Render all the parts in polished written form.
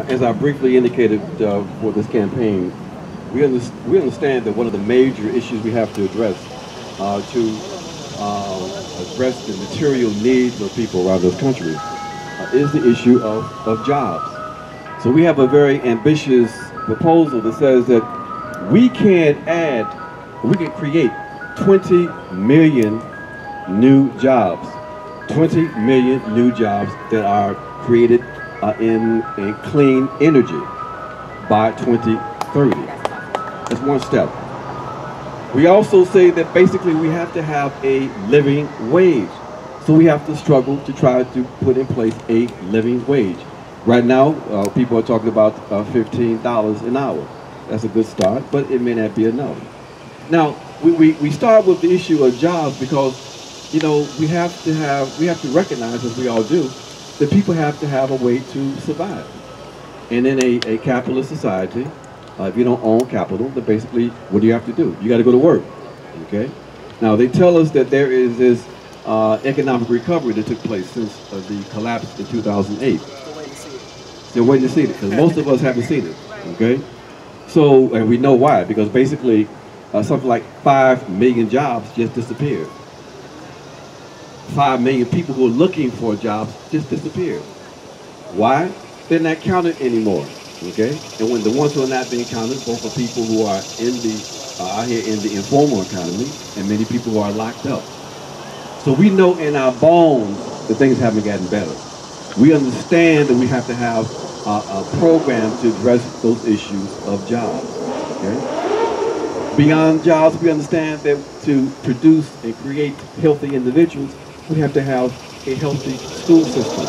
As I briefly indicated for this campaign, we understand that one of the major issues we have to address to address the material needs of people around this country is the issue of jobs. So we have a very ambitious proposal that says that we can create 20 million new jobs. 20 million new jobs that are created in clean energy by 2030. That's one step. We also say that basically we have to have a living wage. So we have to struggle to try to put in place a living wage. Right now, people are talking about $15 an hour. That's a good start, but it may not be enough. Now, we start with the issue of jobs because, you know, we have to recognize, as we all do, that people have to have a way to survive. And in a capitalist society, if you don't own capital, then basically, what do you have to do? You got to go to work, okay? Now, they tell us that there is this economic recovery that took place since the collapse in 2008. Still waiting to see it, because most of us haven't seen it, okay? So, and we know why, because basically, something like 5 million jobs just disappeared. 5 million people who are looking for jobs just disappeared. Why? They're not counted anymore, okay? And when the ones who are not being counted, both are people who are out here in the informal economy, and many people who are locked up. So we know in our bones that things haven't gotten better. We understand that we have to have a program to address those issues of jobs, okay? Beyond jobs, we understand that to produce and create healthy individuals, we have to have a healthy school system.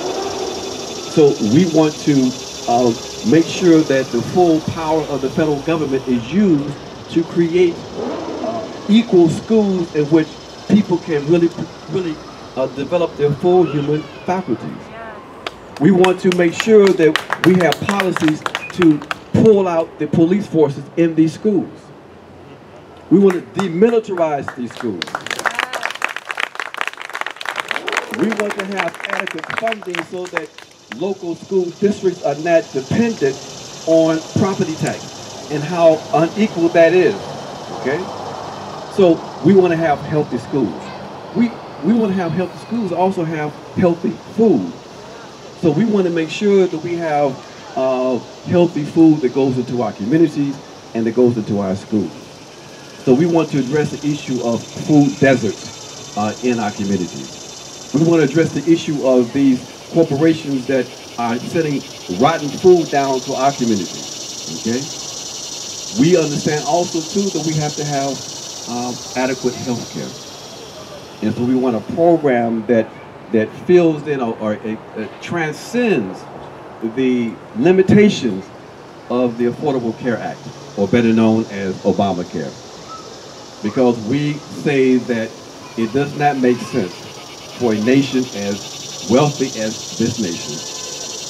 So we want to make sure that the full power of the federal government is used to create equal schools in which people can really develop their full human faculties. We want to make sure that we have policies to pull out the police forces in these schools. We want to demilitarize these schools. We want to have adequate funding so that local school districts are not dependent on property tax and how unequal that is, okay? So we want to have healthy schools. We want to have healthy schools, also have healthy food. So we want to make sure that we have healthy food that goes into our communities and that goes into our schools. So we want to address the issue of food deserts in our communities. We want to address the issue of these corporations that are sending rotten food down to our communities, okay? We understand also, too, that we have to have adequate health care. And so we want a program that fills in or transcends the limitations of the Affordable Care Act, or better known as Obamacare. Because we say that it does not make sense for a nation as wealthy as this nation,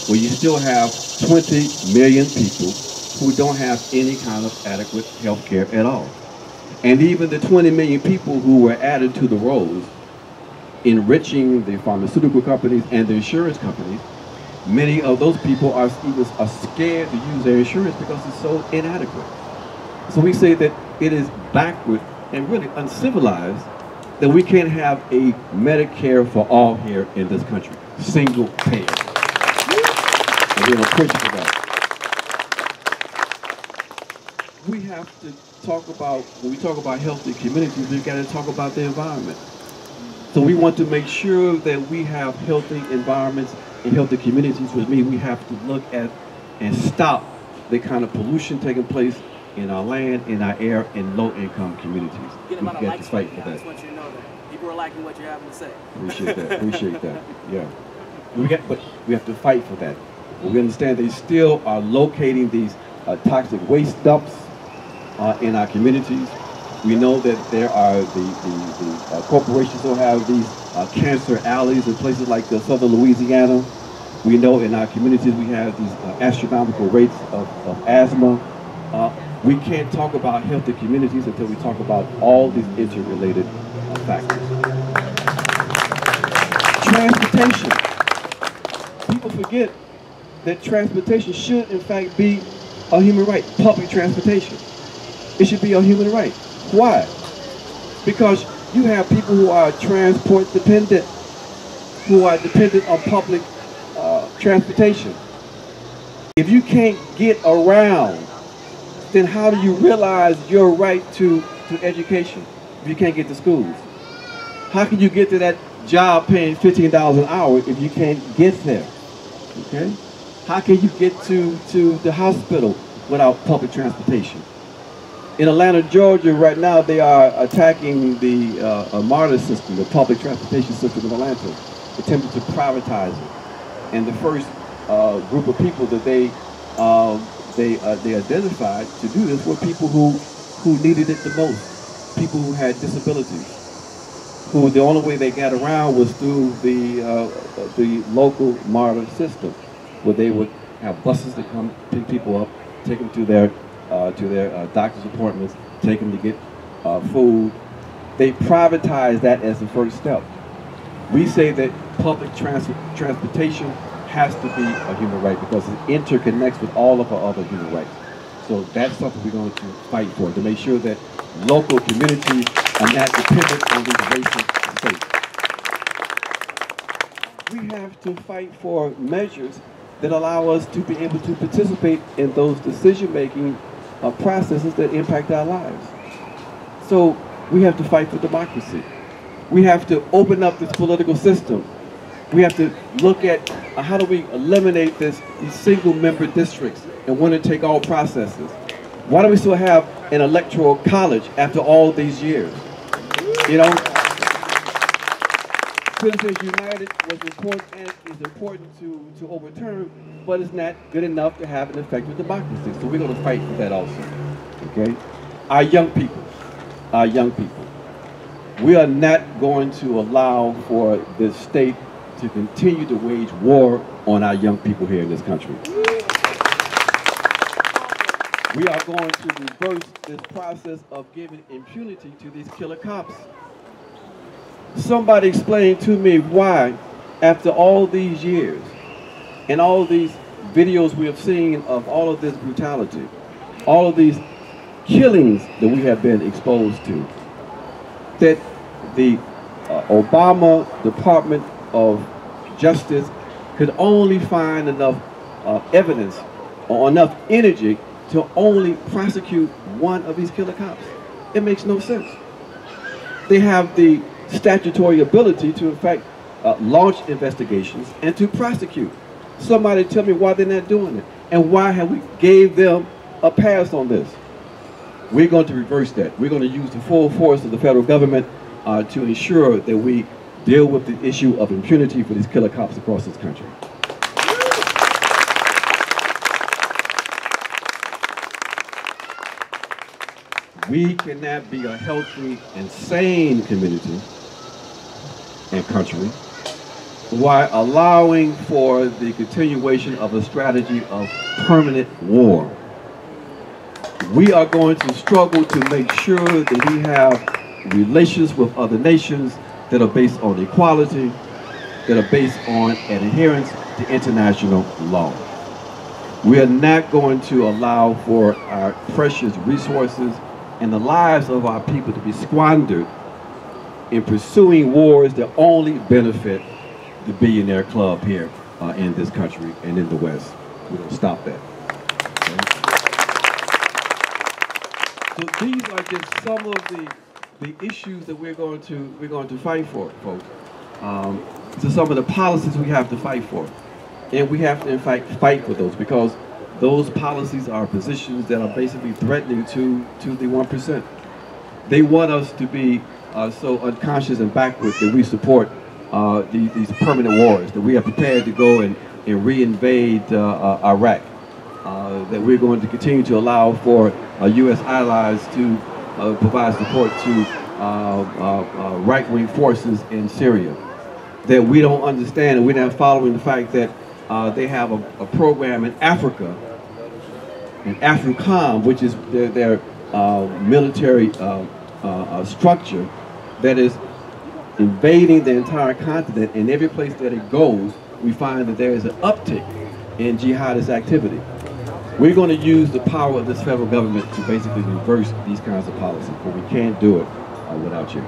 where you still have 20 million people who don't have any kind of adequate health care at all. And even the 20 million people who were added to the rolls, enriching the pharmaceutical companies and the insurance companies, many of those people are scared to use their insurance because it's so inadequate. So we say that it is backward and really uncivilized that we can't have a Medicare for all here in this country, single payer. And we're appreciative of that. We have to talk about, when we talk about healthy communities, we've got to talk about the environment. So we want to make sure that we have healthy environments and healthy communities, which means we have to look at and stop the kind of pollution taking place in our land, in our air, in low-income communities. We've got to fight for that. I just want you to know that. People are liking what you're having to say. Appreciate that, appreciate that, yeah. But we have to fight for that. We understand they still are locating these toxic waste dumps in our communities. We know that there are the corporations who have these cancer alleys in places like southern Louisiana. We know in our communities we have these astronomical rates of asthma. We can't talk about healthy communities until we talk about all these interrelated factors. Transportation. People forget that transportation should in fact be a human right. Public transportation. It should be a human right. Why? Because you have people who are transport dependent, who are dependent on public transportation. If you can't get around, then how do you realize your right to education if you can't get to schools? How can you get to that job paying $15 an hour if you can't get there? Okay? How can you get to the hospital without public transportation? In Atlanta, Georgia, right now, they are attacking the MARTA system, the public transportation system in Atlanta, attempting to privatize it. And the first group of people that they identified to do this were people who needed it the most, people who had disabilities, who the only way they got around was through the local MARTA system, where they would have buses that come pick people up, take them to their doctor's appointments, take them to get food. They privatized that as the first step. We say that public transportation has to be a human right because it interconnects with all of our other human rights. So that's something we're going to fight for, to make sure that local communities are not dependent on these racist states. We have to fight for measures that allow us to be able to participate in those decision-making processes that impact our lives. So we have to fight for democracy. We have to open up this political system. We have to look at how do we eliminate these single-member districts and winner-take-all processes. Why do we still have an electoral college after all these years? You know, Citizens United was important and is important to overturn, but it's not good enough to have an effective democracy. So we're going to fight for that also. Okay, our young people. We are not going to allow for this state to continue to wage war on our young people here in this country. We are going to reverse this process of giving impunity to these killer cops. Somebody explain to me why, after all these years and all these videos we have seen of all of this brutality, all of these killings that we have been exposed to, that the Obama Department of Justice could only find enough evidence or enough energy to only prosecute one of these killer cops. It makes no sense. They have the statutory ability to, in fact, launch investigations and to prosecute. Somebody tell me why they're not doing it, and why have we gave them a pass on this? We're going to reverse that. We're going to use the full force of the federal government to ensure that we deal with the issue of impunity for these killer cops across this country. We cannot be a healthy and sane community and country while allowing for the continuation of a strategy of permanent war. We are going to struggle to make sure that we have relations with other nations that are based on equality, that are based on an adherence to international law. We are not going to allow for our precious resources and the lives of our people to be squandered in pursuing wars that only benefit the billionaire club here in this country and in the West. We're going to stop that. Okay? So these are just some of the issues that we're going to fight for, folks. So some of the policies we have to fight for, and we have to in fact fight for those, because those policies are positions that are basically threatening to the 1%. They want us to be so unconscious and backward that we support these permanent wars, that we are prepared to go and re-invade Iraq, that we're going to continue to allow for U.S. allies to provide support to right-wing forces in Syria, that we don't understand and we're not following the fact that they have a program in Africa, in AFRICOM, which is their military structure that is invading the entire continent, and every place that it goes, we find that there is an uptick in jihadist activity. We're going to use the power of this federal government to basically reverse these kinds of policies, but we can't do it without you.